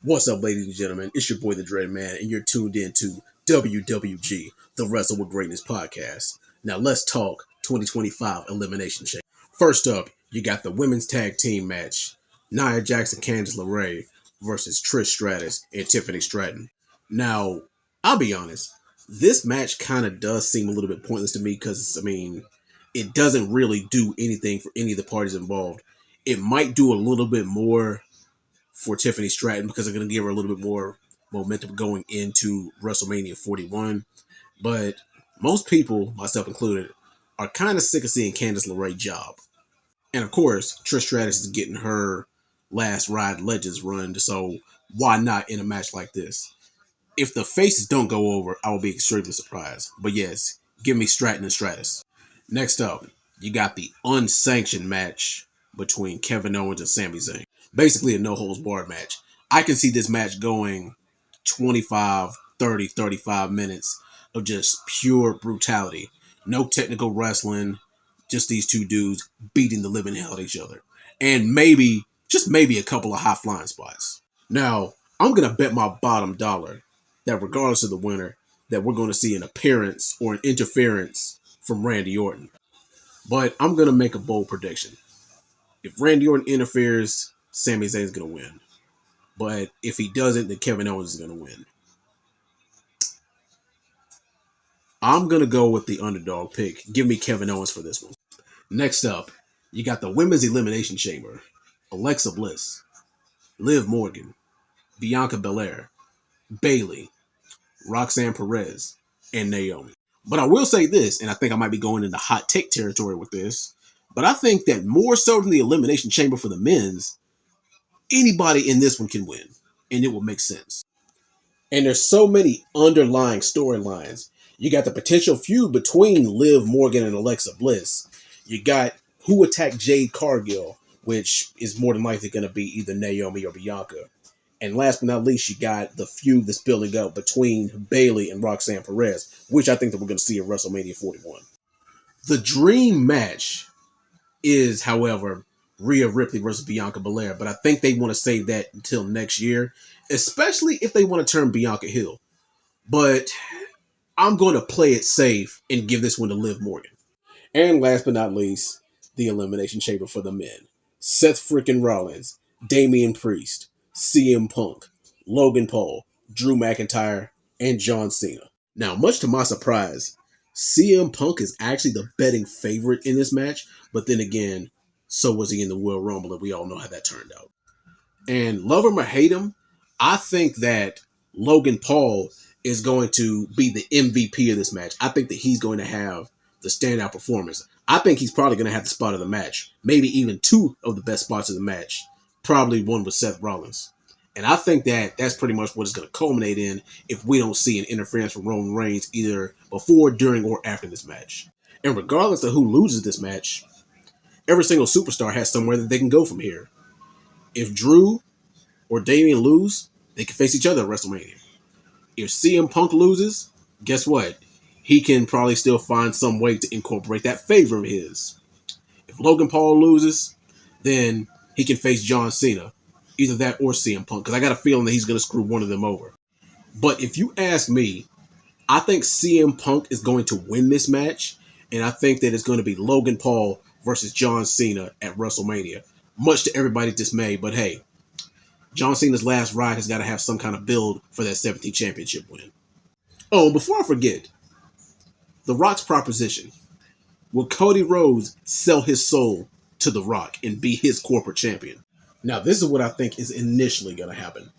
What's up, ladies and gentlemen? It's your boy, the Dread Man, and you're tuned in to WWG, the Wrestle with Greatness podcast. Now, let's talk 2025 Elimination Chamber. First up, you got the women's tag team match: Nia Jackson, Candice LeRae versus Trish Stratus and Tiffany Stratton. Now, I'll be honest, this match kind of does seem a little bit pointless to me because, it doesn't really do anything for any of the parties involved. It might do a little bit more for Tiffany Stratton because they're going to give her a little bit more momentum going into WrestleMania 41. But most people, myself included, are kind of sick of seeing Candice LeRae job. And of course, Trish Stratus is getting her last ride Legends run, so why not in a match like this? If the faces don't go over, I will be extremely surprised. But yes, give me Stratton and Stratus. Next up, you got the unsanctioned match between Kevin Owens and Sami Zayn. Basically a no-holds-barred match. I can see this match going 25, 30, 35 minutes of just pure brutality. No technical wrestling, just these two dudes beating the living hell out of each other. And maybe, just maybe a couple of high-flying spots. Now, I'm going to bet my bottom dollar that regardless of the winner, that we're going to see an appearance or an interference from Randy Orton. But I'm going to make a bold prediction. If Randy Orton interferes, Sami Zayn is going to win. But if he doesn't, then Kevin Owens is going to win. I'm going to go with the underdog pick. Give me Kevin Owens for this one. Next up, you got the Women's Elimination Chamber. Alexa Bliss, Liv Morgan, Bianca Belair, Bayley, Roxanne Perez, and Naomi. But I will say this, and I think I might be going into hot take territory with this, but I think that more so than the Elimination Chamber for the men's, anybody in this one can win, and it will make sense. And there's so many underlying storylines. You got the potential feud between Liv Morgan and Alexa Bliss. You got who attacked Jade Cargill, which is more than likely going to be either Naomi or Bianca. And last but not least, you got the feud that's building up between Bayley and Roxanne Perez, which I think that we're going to see at WrestleMania 41. The dream match is, however, Rhea Ripley versus Bianca Belair, but I think they want to save that until next year, especially if they want to turn Bianca heel. But I'm going to play it safe and give this one to Liv Morgan. And last but not least, the Elimination Chamber for the men. Seth freaking Rollins, Damian Priest, CM Punk, Logan Paul, Drew McIntyre, and John Cena. Now, much to my surprise, CM Punk is actually the betting favorite in this match, but then again, so was he in the Royal Rumble, and we all know how that turned out. And love him or hate him, I think that Logan Paul is going to be the MVP of this match. I think that he's going to have the standout performance. I think he's probably going to have the spot of the match, maybe even two of the best spots of the match, probably one with Seth Rollins. And I think that that's pretty much what it's going to culminate in if we don't see an interference from Roman Reigns either before, during, or after this match. And regardless of who loses this match, every single superstar has somewhere that they can go from here. If Drew or Damian lose, they can face each other at WrestleMania. If CM Punk loses, guess what? He can probably still find some way to incorporate that favor of his. If Logan Paul loses, then he can face John Cena. Either that or CM Punk, because I got a feeling that he's going to screw one of them over. But if you ask me, I think CM Punk is going to win this match, and I think that it's going to be Logan Paul versus John Cena at WrestleMania. Much to everybody's dismay, but hey, John Cena's last ride has got to have some kind of build for that 17th championship win. Oh, before I forget, The Rock's proposition. Will Cody Rhodes sell his soul to The Rock and be his corporate champion? Now, this is what I think is initially going to happen.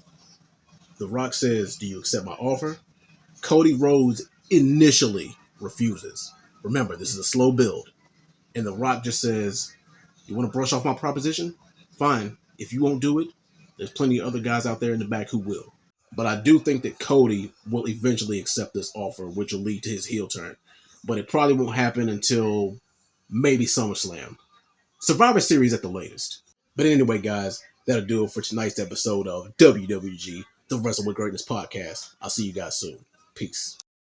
The Rock says, "Do you accept my offer?" Cody Rhodes initially refuses. Remember, this is a slow build. And The Rock just says, "You want to brush off my proposition? Fine. If you won't do it, there's plenty of other guys out there in the back who will." But I do think that Cody will eventually accept this offer, which will lead to his heel turn. But it probably won't happen until maybe SummerSlam. Survivor Series at the latest. But anyway, guys, that'll do it for tonight's episode of WWG, the Wrestle with Greatness podcast. I'll see you guys soon. Peace.